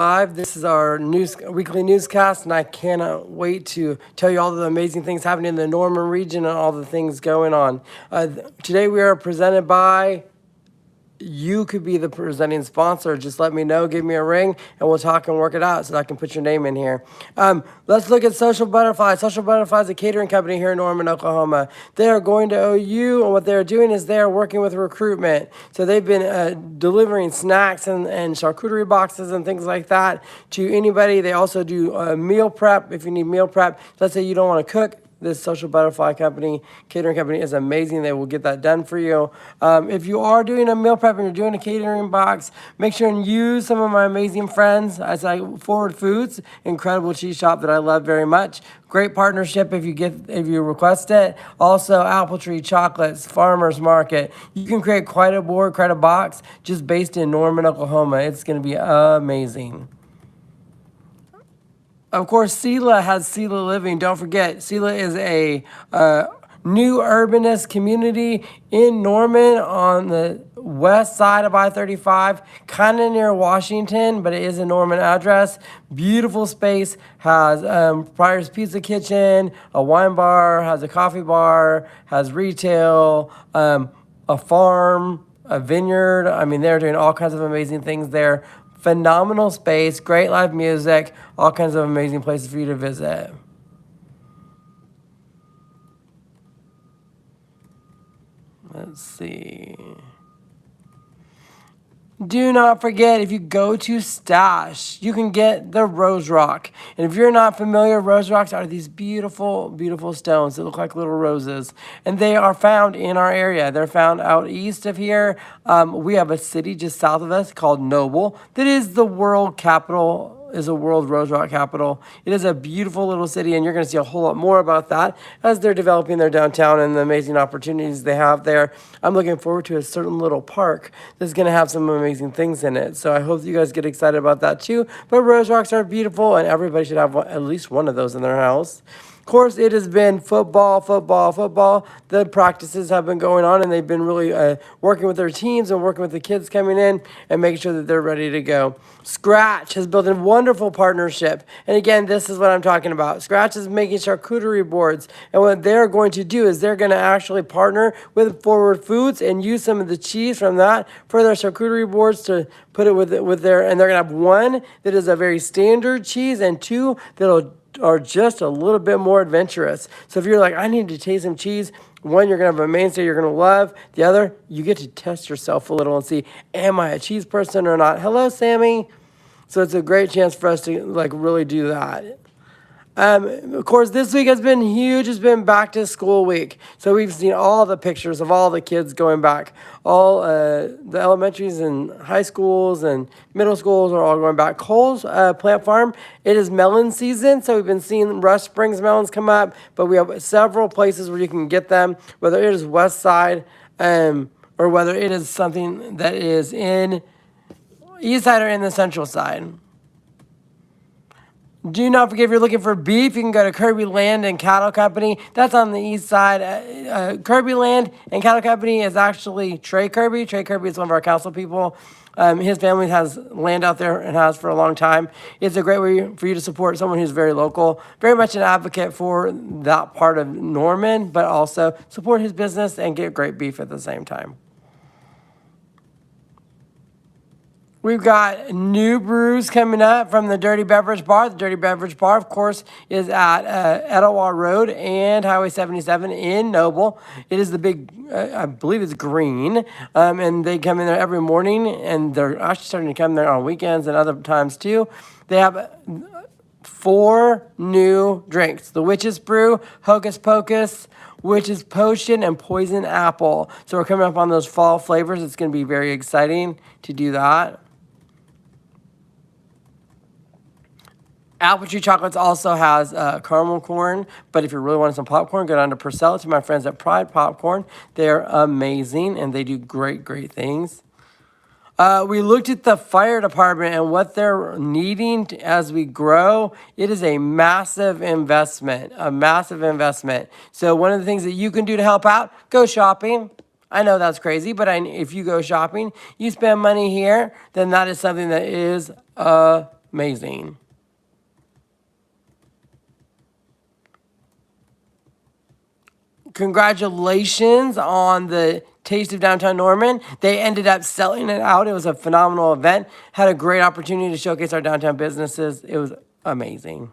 Live. This is our weekly newscast, and I cannot wait to tell you all the amazing things happening in the Norman region and all the things going on. Today we are presented by. You could be the presenting sponsor. Just let me know, give me a ring, and we'll talk and work it out so that I can put your name in here. Let's look at Social Butterfly. Social Butterfly is a catering company here in Norman, Oklahoma. They are going to OU, and what they're doing is they're working with recruitment. So they've been delivering snacks and charcuterie boxes and things like that to anybody. They also do meal prep if you need meal prep. Let's say you don't want to cook. This Social Butterfly company, catering company, is amazing. They will get that done for you. If you are doing a meal prep and you're doing a catering box, make sure and use some of my amazing friends. As I Forward Foods, incredible cheese shop that I love very much. Great partnership if you request it. Also, Apple Tree Chocolates, Farmers Market. You can create quite a box just based in Norman, Oklahoma. It's going to be amazing. Of course, Sela has Sela Living. Don't forget, Sela is a new urbanist community in Norman on the west side of I-35, kind of near Washington, but it is a Norman address. Beautiful space, has Pryor's Pizza Kitchen, a wine bar, has a coffee bar, has retail, a farm, a vineyard. I mean, they're doing all kinds of amazing things there. Phenomenal space, great live music, all kinds of amazing places for you to visit. Let's see. Do not forget, if you go to Stash, you can get the Rose Rock. And if you're not familiar, Rose Rocks are these beautiful, beautiful stones that look like little roses. And they are found in our area. They're found out east of here. We have a city just south of us called Noble that is the world capital, is a world Rose Rock capital. It is a beautiful little city, and you're going to see a whole lot more about that as they're developing their downtown and the amazing opportunities they have there. I'm looking forward to a certain little park that's going to have some amazing things in it. So I hope you guys get excited about that too. But Rose Rocks are beautiful, and everybody should have at least one of those in their house. Of course, it has been football. The practices have been going on, and they've been really working with their teams and working with the kids coming in and making sure that they're ready to go. Scratch has built a wonderful partnership. And again, this is what I'm talking about. Scratch is making charcuterie boards. And what they're going to do is they're going to actually partner with Forward Foods and use some of the cheese from that for their charcuterie boards to put it with their, and they're going to have one that is a very standard cheese and two that'll are just a little bit more adventurous. So if you're like, I need to taste some cheese, one, you're going to have a mainstay you're going to love. The other, you get to test yourself a little and see, am I a cheese person or not? Hello, Sammy. So it's a great chance for us to really do that. Of course, this week has been huge. It's been back to school week. So we've seen all the pictures of all the kids going back. All the elementaries and high schools and middle schools are all going back. Cole's plant farm, it is melon season. So we've been seeing Rush Springs melons come up. But we have several places where you can get them, whether it is west side or whether it is something that is in east side or in the central side. Do not forget, if you're looking for beef, you can go to Kirby Land and Cattle Company. That's on the east side. Kirby Land and Cattle Company is actually Trey Kirby. Trey Kirby is one of our council people. His family has land out there and has for a long time. It's a great way for you to support someone who's very local, very much an advocate for that part of Norman, but also support his business and get great beef at the same time. We've got new brews coming up from the Dirty Beverage Bar. The Dirty Beverage Bar, of course, is at Etowah Road and Highway 77 in Noble. It is the big, I believe it's green, and they come in there every morning, and they're actually starting to come there on weekends and other times too. They have 4 new drinks. The Witch's Brew, Hocus Pocus, Witch's Potion, and Poison Apple. So we're coming up on those fall flavors. It's going to be very exciting to do that. Apple Tree Chocolates also has caramel corn, but if you're really wanting some popcorn, go down to Purcell to my friends at Pride Popcorn. They're amazing, and they do great, great things. We looked at the fire department and what they're needing as we grow. It is a massive investment, So one of the things that you can do to help out, go shopping. I know that's crazy, but if you go shopping, you spend money here, then that is something that is amazing. Congratulations on the Taste of Downtown Norman. They ended up selling it out. It was a phenomenal event. Had a great opportunity to showcase our downtown businesses. It was amazing.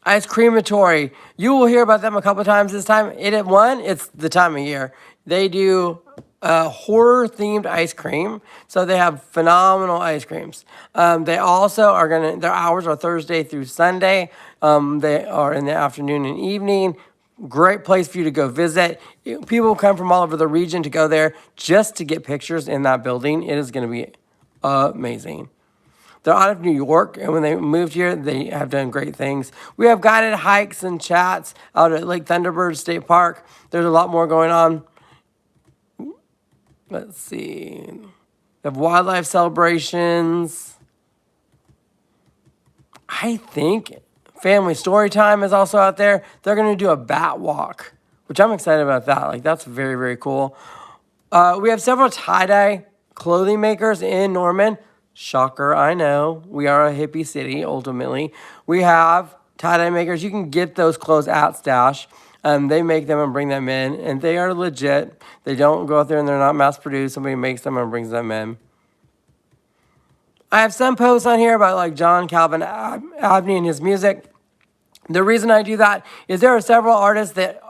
Ice Creamatory. You will hear about them a couple times this time. It's the time of year. They do horror themed ice cream. So they have phenomenal ice creams. They also are their hours are Thursday through Sunday. They are in the afternoon and evening. Great place for you to go visit. People come from all over the region to go there just to get pictures in that building. It is going to be amazing. They're out of New York, and when they moved here, they have done great things. We have guided hikes and chats out at Lake Thunderbird State Park. There's a lot more going on. Let's see. They have wildlife celebrations. I think Family Story Time is also out there. They're going to do a bat walk, which I'm excited about that. Like, that's very, very cool. We have several tie-dye clothing makers in Norman. Shocker, I know. We are a hippie city, ultimately. We have tie-dye makers. You can get those clothes at Stash. They make them and bring them in, and they are legit. They don't go out there and they're not mass-produced. Somebody makes them and brings them in. I have some posts on here about like John Calvin Abney and his music. The reason I do that is there are several artists that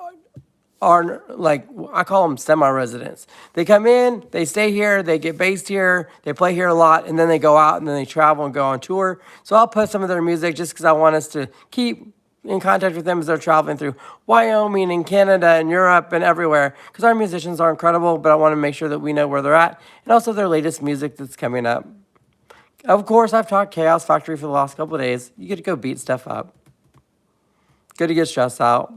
are like, I call them semi-residents. They come in, they stay here, they get based here, they play here a lot, and then they go out and then they travel and go on tour. So I'll put some of their music just because I want us to keep in contact with them as they're traveling through Wyoming and Canada and Europe and everywhere, because our musicians are incredible, but I want to make sure that we know where they're at and also their latest music that's coming up. Of course, I've taught Chaos Factory for the last couple of days. You get to go beat stuff up. Good to get stressed out.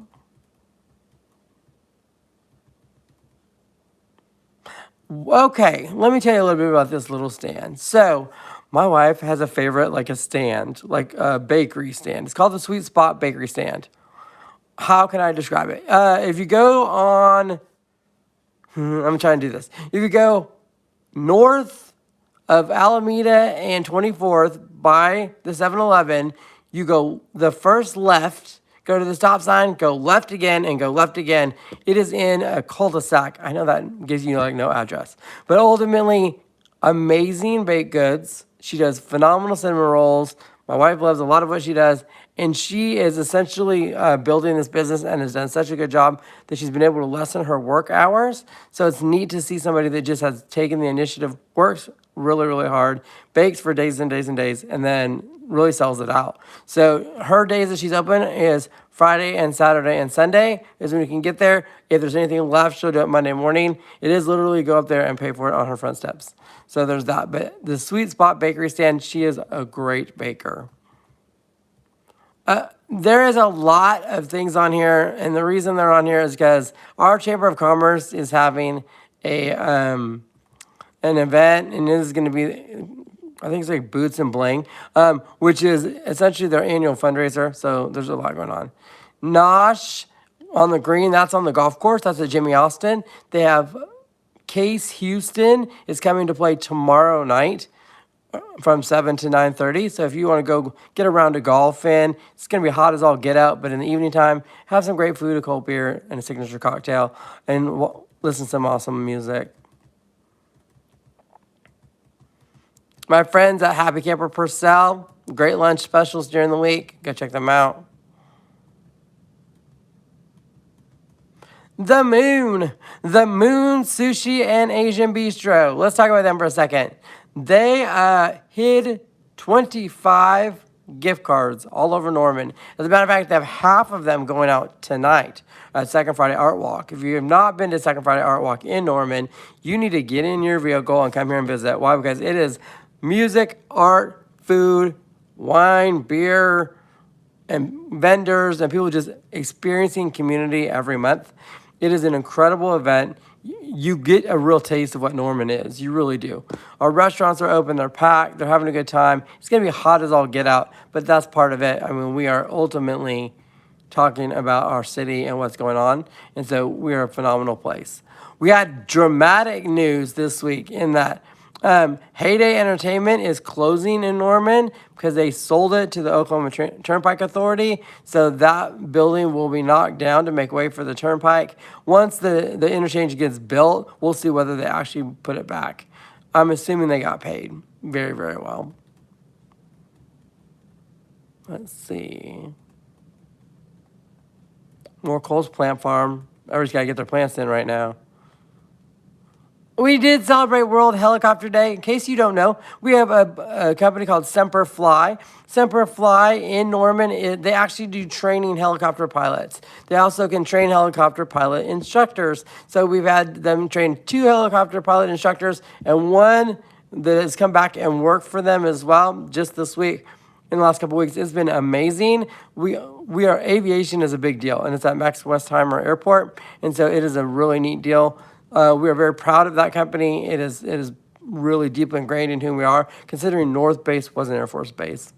Okay, let me tell you a little bit about this little stand. So, my wife has a favorite, like a stand, like a bakery stand. It's called the Sweet Spot Bakery Stand. How can I describe it? If you go on, I'm trying to do this. If you go north of Alameda and 24th by the 7-Eleven, you go the first left, go to the stop sign, go left again, and go left again. It is in a cul-de-sac. I know that gives you like no address. But ultimately, amazing baked goods. She does phenomenal cinnamon rolls. My wife loves a lot of what she does. And she is essentially building this business and has done such a good job that she's been able to lessen her work hours. So it's neat to see somebody that just has taken the initiative, works really, really hard, bakes for days and days and days, and then really sells it out. So her days that she's open is Friday and Saturday and Sunday is when you can get there. If there's anything left, she'll do it Monday morning. It is literally go up there and pay for it on her front steps. So there's that. But the Sweet Spot Bakery Stand, she is a great baker. There is a lot of things on here, and the reason they're on here is because our Chamber of Commerce is having an event, and it is going to be, I think it's like Boots and Bling, which is essentially their annual fundraiser. So there's a lot going on. Nosh on the green, that's on the golf course. That's at Jimmy Austin. They have Case Houston is coming to play tomorrow night from 7 to 9:30. So if you want to go get a round of golf in, it's going to be hot as all get out. But in the evening time, have some great food, a cold beer, and a signature cocktail, and listen to some awesome music. My friends at Happy Camper Purcell, great lunch specials during the week. Go check them out. The Moon Sushi and Asian Bistro. Let's talk about them for a second. They hid 25 gift cards all over Norman. As a matter of fact, they have half of them going out tonight at Second Friday Art Walk. If you have not been to Second Friday Art Walk in Norman, you need to get in your vehicle and come here and visit. Why? Because it is music, art, food, wine, beer, and vendors, and people just experiencing community every month. It is an incredible event. You get a real taste of what Norman is. You really do. Our restaurants are open. They're packed. They're having a good time. It's going to be hot as all get out, but that's part of it. I mean, we are ultimately talking about our city and what's going on, and so we are a phenomenal place. We had dramatic news this week in that Heyday Entertainment is closing in Norman because they sold it to the Oklahoma Turnpike Authority. So that building will be knocked down to make way for the Turnpike. Once the interchange gets built, we'll see whether they actually put it back. I'm assuming they got paid very, very well. Let's see. More Cole's Plant Farm. Everybody's got to get their plants in right now. We did celebrate World Helicopter Day. In case you don't know, we have a company called Semper Fly. Semper Fly in Norman, they actually do training helicopter pilots. They also can train helicopter pilot instructors. So we've had them train 2 helicopter pilot instructors and 1 that has come back and worked for them as well just this week. In the last couple of weeks, it's been amazing. Aviation is a big deal, and it's at Max Westheimer Airport, and so it is a really neat deal. We are very proud of that company. It is really deeply ingrained in who we are, considering North Base was an Air Force base.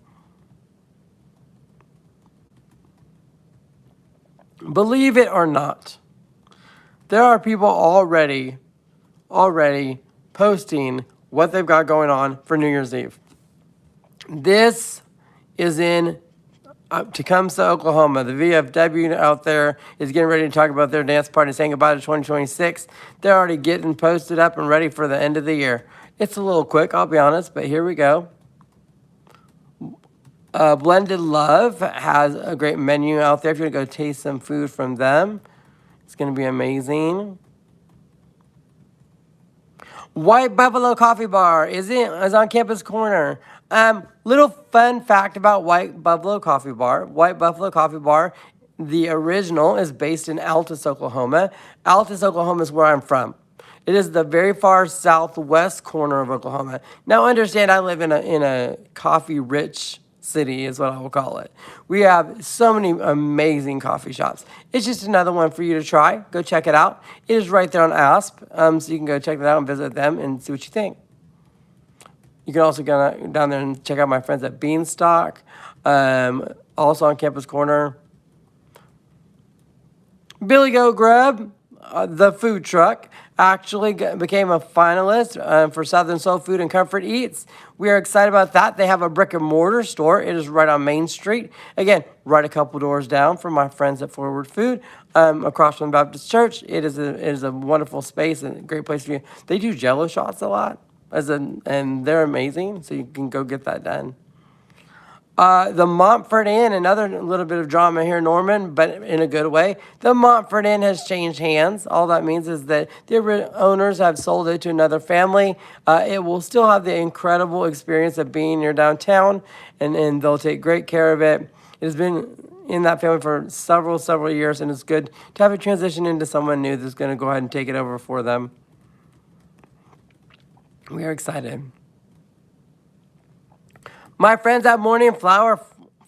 Believe it or not, there are people already posting what they've got going on for New Year's Eve. This is in Tecumseh, Oklahoma. The VFW out there is getting ready to talk about their dance party, saying goodbye to 2026. They're already getting posted up and ready for the end of the year. It's a little quick, I'll be honest, but here we go. Blended Love has a great menu out there. If you're going to go taste some food from them, it's going to be amazing. White Buffalo Coffee Bar is on Campus Corner. Little fun fact about White Buffalo Coffee Bar. White Buffalo Coffee Bar, the original, is based in Altus, Oklahoma. Altus, Oklahoma is where I'm from. It is the very far southwest corner of Oklahoma. Now understand, I live in a coffee-rich city is what I will call it. We have so many amazing coffee shops. It's just another one for you to try. Go check it out. It is right there on ASP, so you can go check that out and visit them and see what you think. You can also go down there and check out my friends at Beanstalk, also on Campus Corner. Billy Goat Grub, the food truck, actually became a finalist for Southern Soul Food and Comfort Eats. We are excited about that. They have a brick and mortar store. It is right on Main Street. Again, right a couple doors down from my friends at Forward Food, across from the Baptist Church. It is a wonderful space and a great place for you. They do Jello shots a lot, and they're amazing, so you can go get that done. The Montfort Inn, another little bit of drama here, Norman, but in a good way. The Montfort Inn has changed hands. All that means is that the owners have sold it to another family. It will still have the incredible experience of being near downtown, and they'll take great care of it. It has been in that family for several years, and it's good to have it transition into someone new that's going to go ahead and take it over for them. We are excited. My friends at Morning Flower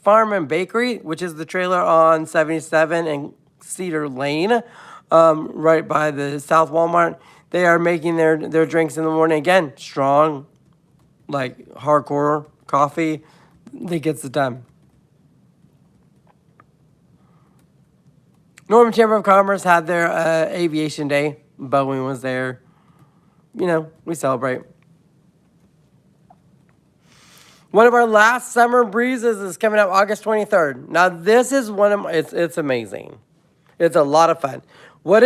Farm and Bakery, which is the trailer on 77 and Cedar Lane, right by the South Walmart, they are making their drinks in the morning. Again, strong, like hardcore coffee that gets it done. Norman Chamber of Commerce had their Aviation Day. Boeing was there. You know, we celebrate. One of our last summer breezes is coming up August 23rd. Now, this is it's amazing. It's a lot of fun. What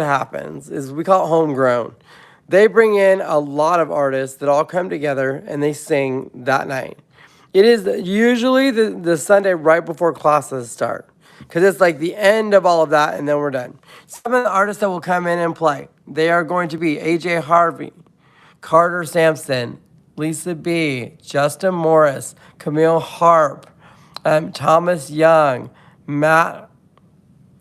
happens is we call it homegrown. They bring in a lot of artists that all come together and they sing that night. It is usually the Sunday right before classes start, because it's like the end of all of that and then we're done. Some of the artists that will come in and play, they are going to be AJ Harvey, Carter Sampson, Lisa B., Justin Morris, Camille Harp, Thomas Young, Matt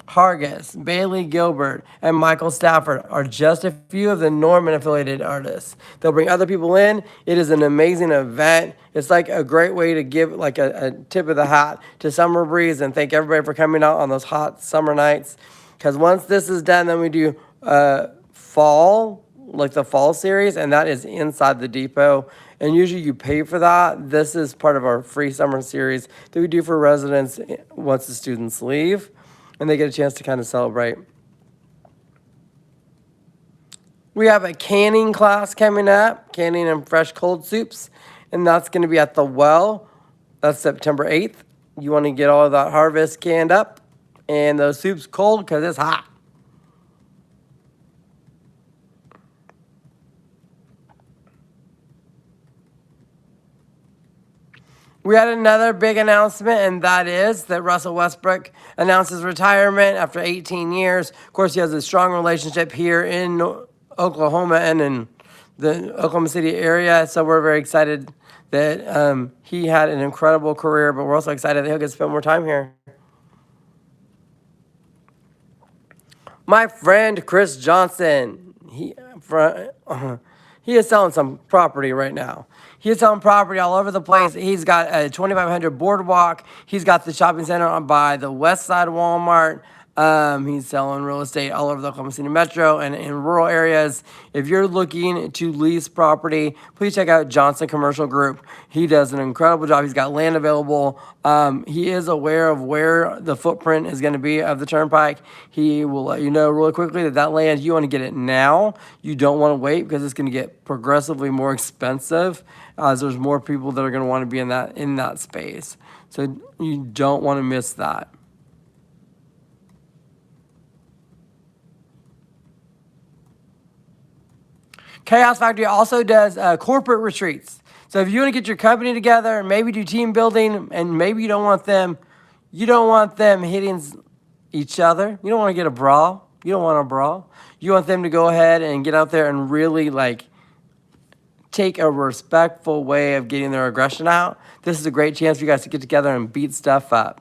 Hargis, Bailey Gilbert, and Michael Stafford are just a few of the Norman-affiliated artists. They'll bring other people in. It is an amazing event. It's like a great way to give like a tip of the hat to Summer Breeze and thank everybody for coming out on those hot summer nights. Because once this is done, then we do fall, like the fall series, and that is inside the depot. And usually you pay for that. This is part of our free summer series that we do for residents once the students leave, and they get a chance to kind of celebrate. We have a canning class coming up, canning and fresh cold soups, and that's going to be at the Well. That's September 8th. You want to get all of that harvest canned up and those soups cold because it's hot. We had another big announcement, and that is that Russell Westbrook announces retirement after 18 years. Of course, he has a strong relationship here in Oklahoma and in the Oklahoma City area, so we're very excited that he had an incredible career, but we're also excited that he'll get to spend more time here. My friend Chris Johnson, he is selling some property right now. He is selling property all over the place. He's got a 2,500 boardwalk. He's got the shopping center by the west side of Walmart. He's selling real estate all over the Oklahoma City Metro and in rural areas. If you're looking to lease property, please check out Johnson Commercial Group. He does an incredible job. He's got land available. He is aware of where the footprint is going to be of the turnpike. He will let you know really quickly that land, you want to get it now. You don't want to wait because it's going to get progressively more expensive as there's more people that are going to want to be in that space. So you don't want to miss that. Chaos Factory also does corporate retreats. So if you want to get your company together, maybe do team building, and maybe you don't want them hitting each other. You don't want to get a brawl. You don't want a brawl. You want them to go ahead and get out there and really take a respectful way of getting their aggression out. This is a great chance for you guys to get together and beat stuff up.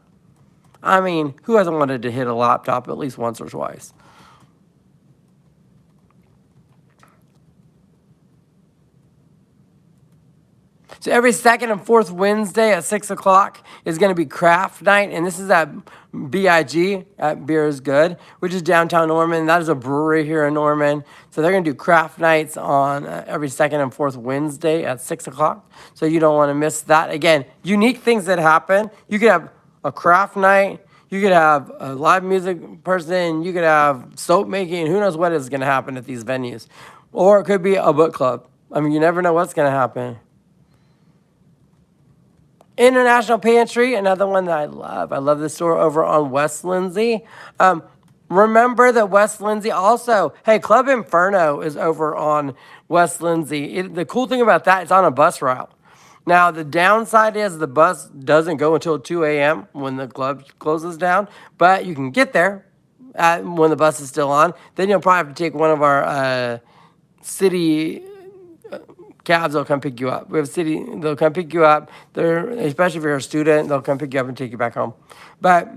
I mean, who hasn't wanted to hit a laptop at least once or twice? So every second and fourth Wednesday at 6 o'clock is going to be craft night, and this is at BIG, at Beer is Good, which is downtown Norman. That is a brewery here in Norman. So they're going to do craft nights on every second and fourth Wednesday at 6 o'clock. So you don't want to miss that. Again, unique things that happen. You could have a craft night. You could have a live music person. You could have soap making. Who knows what is going to happen at these venues. Or it could be a book club. I mean, you never know what's going to happen. International Pantry, another one that I love. I love this store over on West Lindsay. Remember that West Lindsay also, hey, Club Inferno is over on West Lindsay. The cool thing about that, it's on a bus route. Now, the downside is the bus doesn't go until 2 a.m. when the club closes down, but you can get there when the bus is still on. Then you'll probably have to take one of our city cabs. Will come pick you up. We have they'll come pick you up. Especially if you're a student, they'll come pick you up and take you back home. But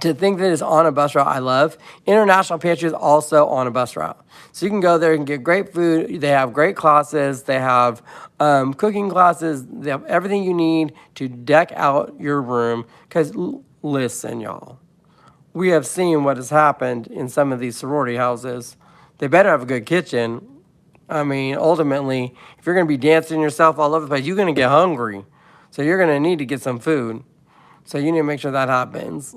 to think that it's on a bus route, I love. International Pantry is also on a bus route. So you can go there and get great food. They have great classes. They have cooking classes. They have everything you need to deck out your room. Because listen, y'all, we have seen what has happened in some of these sorority houses. They better have a good kitchen. I mean, ultimately, if you're going to be dancing yourself all over the place, you're going to get hungry. So you're going to need to get some food. So you need to make sure that happens.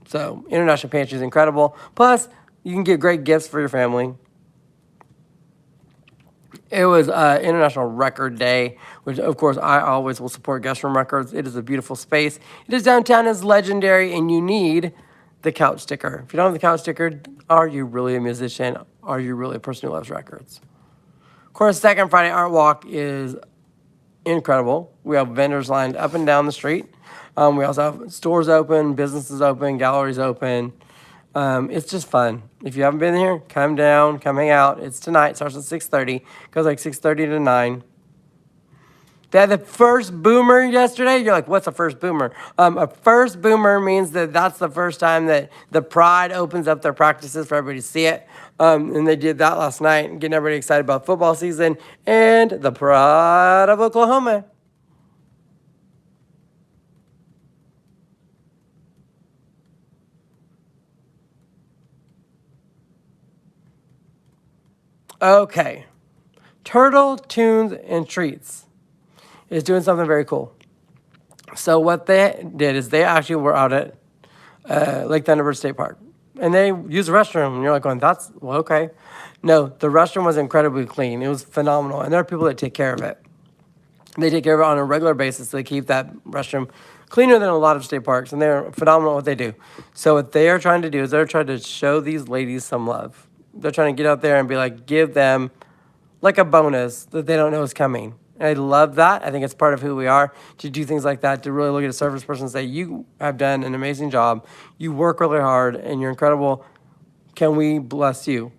So International Pantry is incredible. Plus, you can get great gifts for your family. It was International Record Day, which, of course, I always will support Guest Room Records. It is a beautiful space. It is downtown, it's legendary, and you need the couch sticker. If you don't have the couch sticker, are you really a musician? Are you really a person who loves records? Of course, Second Friday Art Walk is incredible. We have vendors lined up and down the street. We also have stores open, businesses open, galleries open. It's just fun. If you haven't been here, come down, come hang out. It's tonight, starts at 6:30, goes like 6:30 to 9. They had the first boomer yesterday. You're like, what's a first boomer? A first boomer means that that's the first time that the Pride opens up their practices for everybody to see it. And they did that last night, getting everybody excited about football season and the Pride of Oklahoma. Okay. Turtle Tunes and Treats is doing something very cool. So what they did is they actually were out at Lake Thunderbird State Park. and they use the restroom. And you're like going, that's, well, okay. No, the restroom was incredibly clean. It was phenomenal. And there are people that take care of it. They take care of it on a regular basis. They keep that restroom cleaner than a lot of state parks, and they're phenomenal at what they do. So what they are trying to do is they're trying to show these ladies some love. They're trying to get out there and be like, give them like a bonus that they don't know is coming. And I love that. I think it's part of who we are to do things like that, to really look at a service person and say, you have done an amazing job. You work really hard, and you're incredible. Can we bless you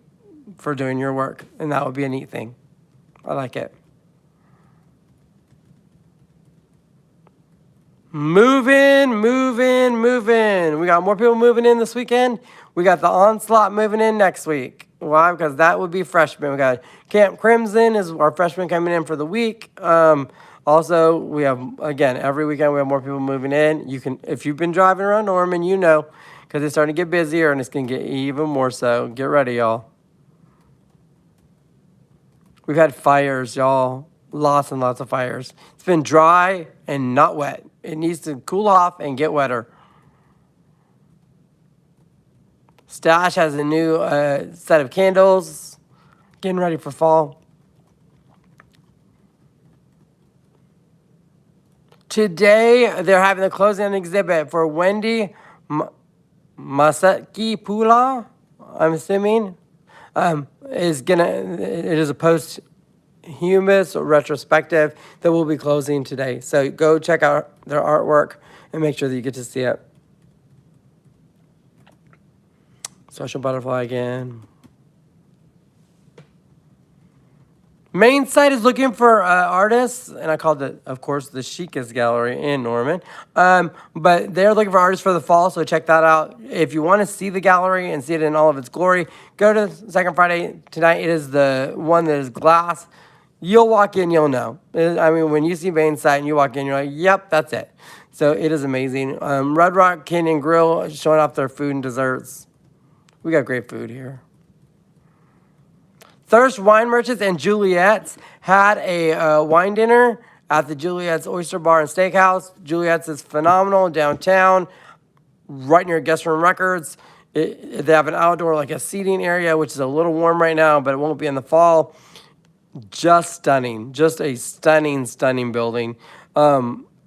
for doing your work? And that would be a neat thing. I like it. Moving. We got more people moving in this weekend. We got the Onslaught moving in next week. Why? Because that would be freshmen. We got Camp Crimson is our freshmen coming in for the week. Also, we have, again, every weekend we have more people moving in. You can, if you've been driving around Norman, you know, because it's starting to get busier and it's going to get even more so. Get ready, y'all. We've had fires, y'all. Lots and lots of fires. It's been dry and not wet. It needs to cool off and get wetter. Stash has a new set of candles. Getting ready for fall. Today, they're having the closing exhibit for Wendy Masaki Pula, I'm assuming. It is a posthumous retrospective that will be closing today. So go check out their artwork and make sure that you get to see it. Social Butterfly again. Main site is looking for artists, and I called it, of course, the Chicest Gallery in Norman. But they're looking for artists for the fall, so check that out. If you want to see the gallery and see it in all of its glory, go to Second Friday tonight. It is the one that is glass. You'll walk in, you'll know. I mean, when you see main site and you walk in, you're like, yep, that's it. So it is amazing. Red Rock Canyon Grill showing off their food and desserts. We got great food here. Thirst Wine Merchants and Juliet's had a wine dinner at the Juliet's Oyster Bar and Steakhouse. Juliet's is phenomenal downtown, right near Guest Room Records. They have an outdoor, like a seating area, which is a little warm right now, but it won't be in the fall. Just stunning. Just a stunning building.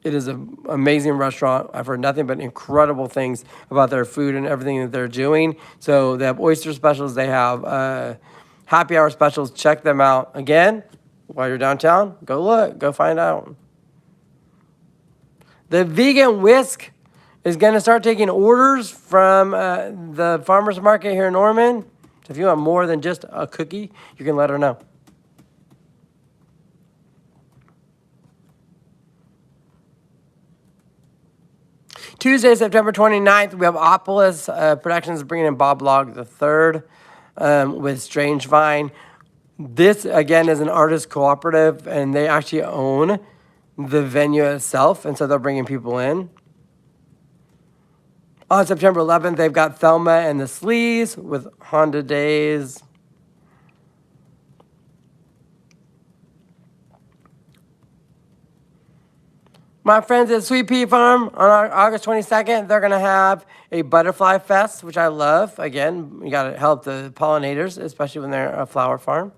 It is an amazing restaurant. I've heard nothing but incredible things about their food and everything that they're doing. So they have oyster specials. They have happy hour specials. Check them out. Again, while you're downtown, go look. Go find out. The Vegan Whisk is going to start taking orders from the farmer's market here in Norman. So if you want more than just a cookie, you can let her know. Tuesday, September 29th, we have Opolis Productions bringing in Bob Log III with Strange Vine. This, again, is an artist cooperative, and they actually own the venue itself, and so they're bringing people in. On September 11th, they've got Thelma and the Sleaze with Honda Days. My friends at Sweet Pea Farm on August 22nd, they're going to have a butterfly fest, which I love. Again, you got to help the pollinators, especially when they're a flower farm.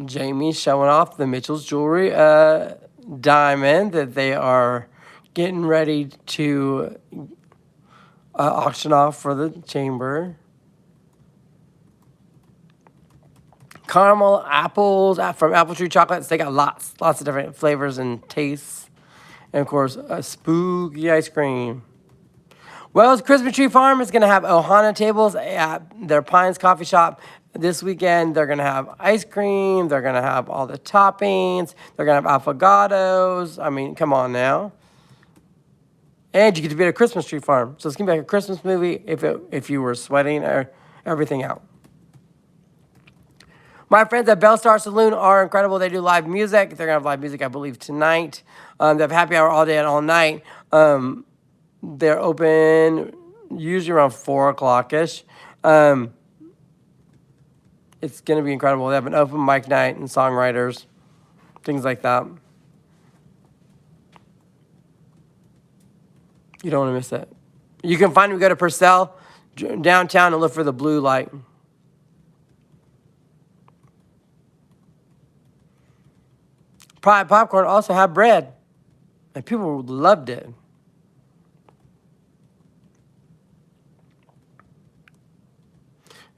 Jamie's showing off the Mitchell's Jewelry diamond that they are getting ready to auction off for the chamber. Caramel apples from Apple Tree Chocolates. They got lots of different flavors and tastes. And, of course, a spooky ice cream. Wells Christmas Tree Farm is going to have Ohana tables at their Pines Coffee Shop this weekend. They're going to have ice cream. They're going to have all the toppings. They're going to have affogatos. I mean, come on now. And you get to be at a Christmas tree farm. So it's going to be like a Christmas movie if you were sweating everything out. My friends at Bellstar Saloon are incredible. They do live music. They're going to have live music, I believe, tonight. They have happy hour all day and all night. They're open usually around 4 o'clock-ish. It's going to be incredible. They have an open mic night and songwriters. things like that. You don't want to miss it. You can find them, go to Purcell downtown and look for the blue light. Pride Popcorn also had bread, and people loved it.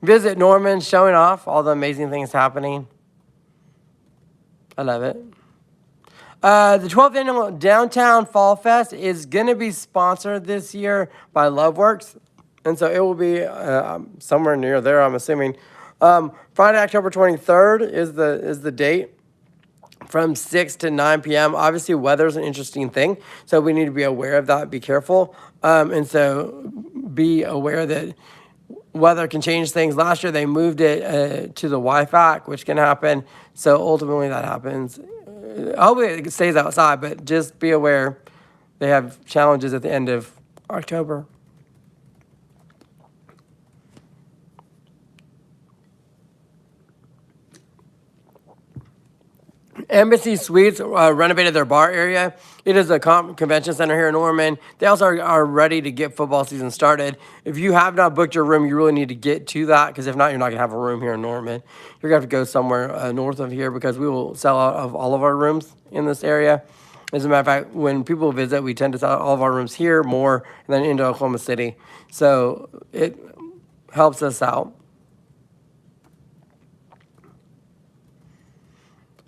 Visit Norman, showing off all the amazing things happening. I love it. The 12th annual Downtown Fall Fest is going to be sponsored this year by Loveworks. And so it will be somewhere near there, I'm assuming. Friday, October 23rd is the date from 6 to 9 p.m. Obviously, weather's an interesting thing, so we need to be aware of that, be careful. And so be aware that weather can change things. Last year, they moved it to the YFAC, which can happen. So ultimately, that happens. Hopefully, it stays outside, but just be aware they have challenges at the end of October. Embassy Suites renovated their bar area. It is a convention center here in Norman. They also are ready to get football season started. If you have not booked your room, you really need to get to that, because if not, you're not going to have a room here in Norman. You're going to have to go somewhere north of here, because we will sell out of all of our rooms in this area. As a matter of fact, when people visit, we tend to sell all of our rooms here more than into Oklahoma City. So it helps us out.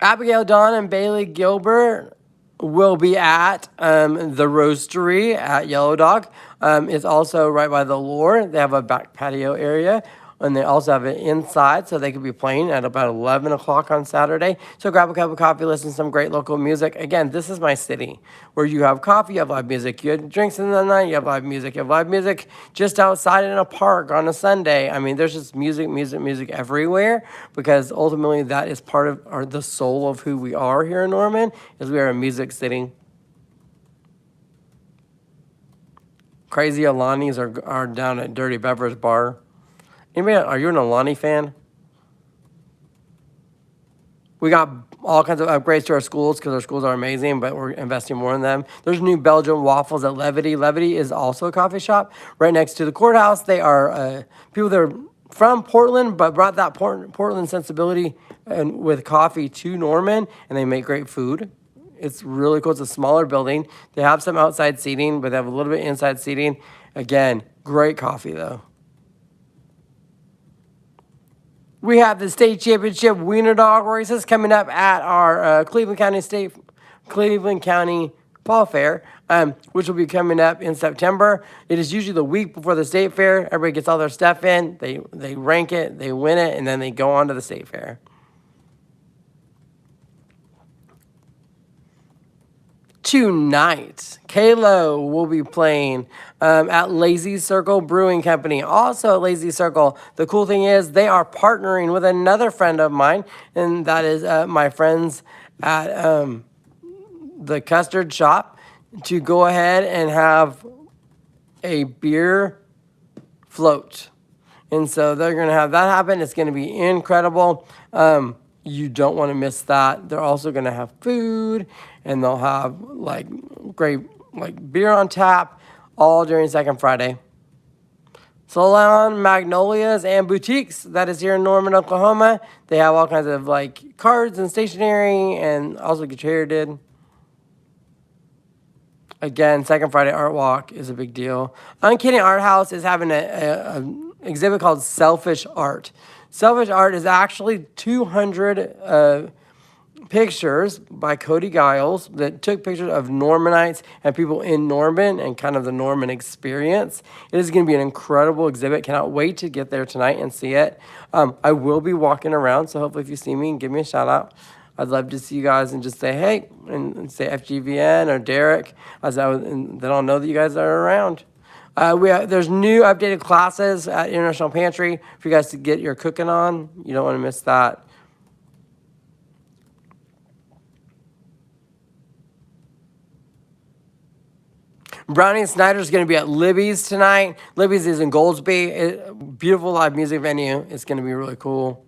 Abigail Dawn and Bailey Gilbert will be at the Roastery at Yellow Dog. It's also right by the Lure. They have a back patio area, and they also have it inside, so they could be playing at about 11 o'clock on Saturday. So grab a cup of coffee, listen to some great local music. Again, this is my city, where you have coffee, you have live music, you have drinks in the night, you have live music. You have live music just outside in a park on a Sunday. I mean, there's just music everywhere, because ultimately that is part of the soul of who we are here in Norman, is we are a music city. Crazy Alani's are down at Dirty Beverage Bar. Anybody, are you an Alani fan? We got all kinds of upgrades to our schools, because our schools are amazing, but we're investing more in them. There's new Belgian waffles at Levity. Levity is also a coffee shop right next to the courthouse. They are people that are from Portland, but brought that Portland sensibility and with coffee to Norman, and they make great food. It's really cool. It's a smaller building. They have some outside seating, but they have a little bit inside seating. Again, great coffee, though. We have the state championship wiener dog races coming up at our Cleveland County Fall Fair, which will be coming up in September. It is usually the week before the state fair. Everybody gets all their stuff in. They rank it, they win it, and then they go on to the state fair. Tonight, Kalo will be playing at Lazy Circle Brewing Company. Also at Lazy Circle, the cool thing is they are partnering with another friend of mine, and that is my friends at the Custard Shop, to go ahead and have a beer float. And so they're going to have that happen. It's going to be incredible. You don't want to miss that. They're also going to have food, and they'll have like great beer on tap, all during Second Friday. Salon Magnolias and Boutiques, that is here in Norman, Oklahoma. They have all kinds of like cards and stationery, and also get your hair did. Again, Second Friday Art Walk is a big deal. Uncanny Art House is having an exhibit called Selfish Art. Selfish Art is actually 200 pictures by Cody Giles that took pictures of Normanites and people in Norman and kind of the Norman experience. It is going to be an incredible exhibit. Cannot wait to get there tonight and see it. I will be walking around, so hopefully if you see me, give me a shout out. I'd love to see you guys and just say hey, and say FGVN or Derek, and then I'll know that you guys are around. There's new updated classes at International Pantry for you guys to get your cooking on. You don't want to miss that. Brownie Snyder is going to be at Libby's tonight. Libby's is in Goldsby. Beautiful live music venue. It's going to be really cool.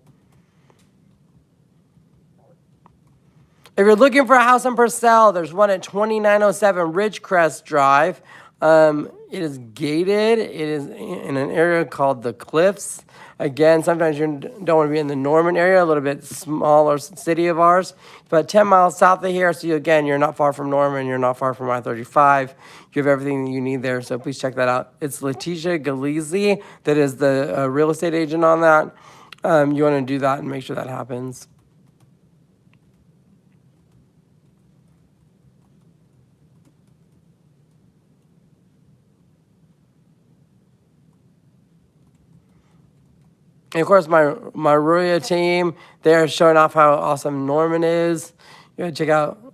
If you're looking for a house in Purcell, there's one at 2907 Ridgecrest Drive. It is gated. It is in an area called the Cliffs. Again, sometimes you don't want to be in the Norman area, a little bit smaller city of ours. But 10 miles south of here, so again, you're not far from Norman. You're not far from I-35. You have everything that you need there, so please check that out. It's Letitia Galizzi that is the real estate agent on that. You want to do that and make sure that happens. And of course, my Ruya team, they're showing off how awesome Norman is. You gotta check out.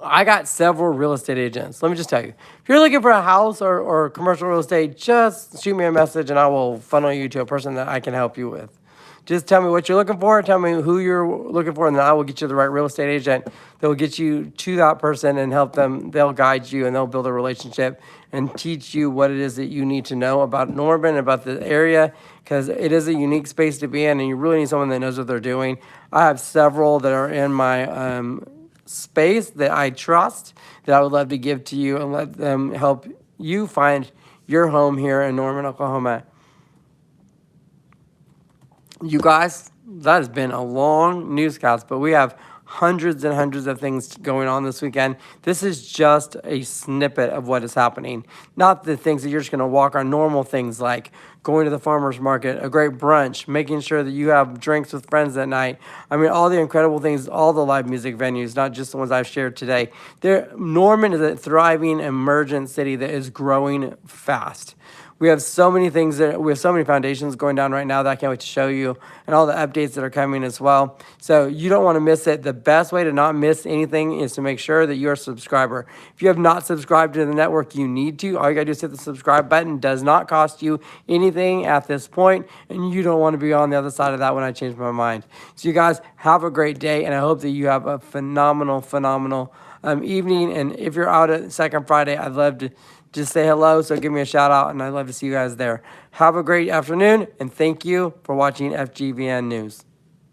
I got several real estate agents. Let me just tell you, if you're looking for a house or commercial real estate, just shoot me a message and I will funnel you to a person that I can help you with. Just tell me what you're looking for, tell me who you're looking for, and then I will get you the right real estate agent that will get you to that person and help them. They'll guide you and they'll build a relationship and teach you what it is that you need to know about Norman, about the area, because it is a unique space to be in, and you really need someone that knows what they're doing. I have several that are in my space that I trust that I would love to give to you and let them help you find your home here in Norman, Oklahoma. You guys, that has been a long newscast, but we have hundreds and hundreds of things going on this weekend. This is just a snippet of what is happening. Not the things that you're just going to walk on, normal things like going to the farmer's market, a great brunch, making sure that you have drinks with friends at night. I mean, all the incredible things, all the live music venues, not just the ones I've shared today. Norman is a thriving, emergent city that is growing fast. We have so many things we have so many foundations going down right now that I can't wait to show you, and all the updates that are coming as well. So you don't want to miss it. The best way to not miss anything is to make sure that you're a subscriber. If you have not subscribed to the network, you need to. All you gotta do is hit the subscribe button. It does not cost you anything at this point, and you don't want to be on the other side of that when I change my mind. So you guys have a great day, and I hope that you have a phenomenal evening. And if you're out at Second Friday, I'd love to just say hello, so give me a shout out, and I'd love to see you guys there. Have a great afternoon, and thank you for watching FGVN News.